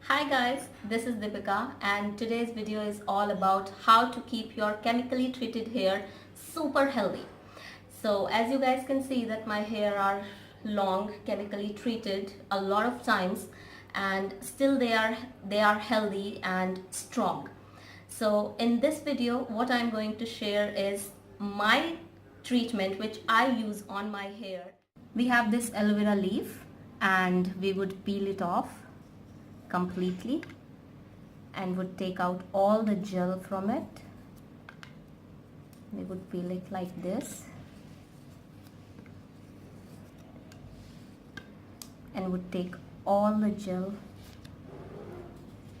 Hi guys, this is Deepika and today's video is all about how to keep your chemically treated hair super healthy. So as you guys can see that my hair are long, chemically treated a lot of times, and still they are healthy and strong. So in this video what I'm going to share is my treatment which I use on my hair. We have this aloe vera leaf and we would peel it off completely and would take out all the gel from it. We would peel it like this and would take all the gel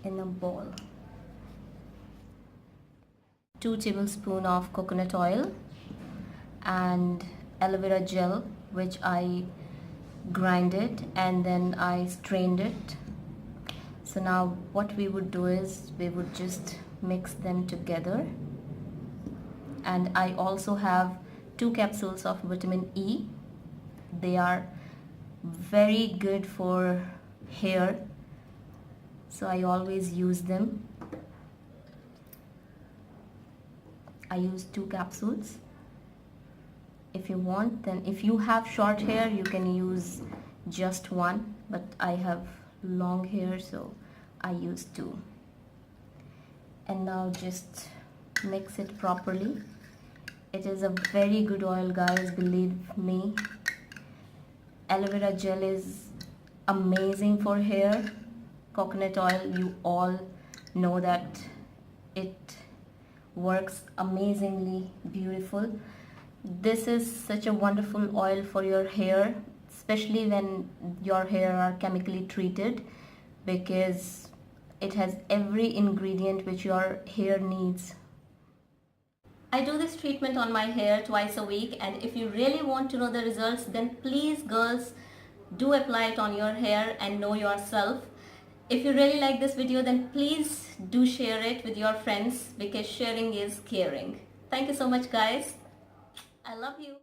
in a bowl. 2 tablespoons of coconut oil and aloe vera gel, which I grinded and then I strained it. So now what we would do is we would just mix them together, and I also have 2 capsules of vitamin E. They are very good for hair, so I always use them. I use 2 capsules. If you want, then if you have short hair you can use just 1, but I have long hair so I use 2. And now just mix it properly. It is a very good oil, guys, believe me. Aloe vera gel is amazing for hair. Coconut oil, you all know that it works amazingly beautiful. This is such a wonderful oil for your hair, especially when your hair are chemically treated, because it has every ingredient which your hair needs. I do this treatment on my hair twice a week, and if you really want to know the results, then please girls, do apply it on your hair and know yourself. If you really like this video, then please do share it with your friends, because sharing is caring. Thank you so much guys. I love you.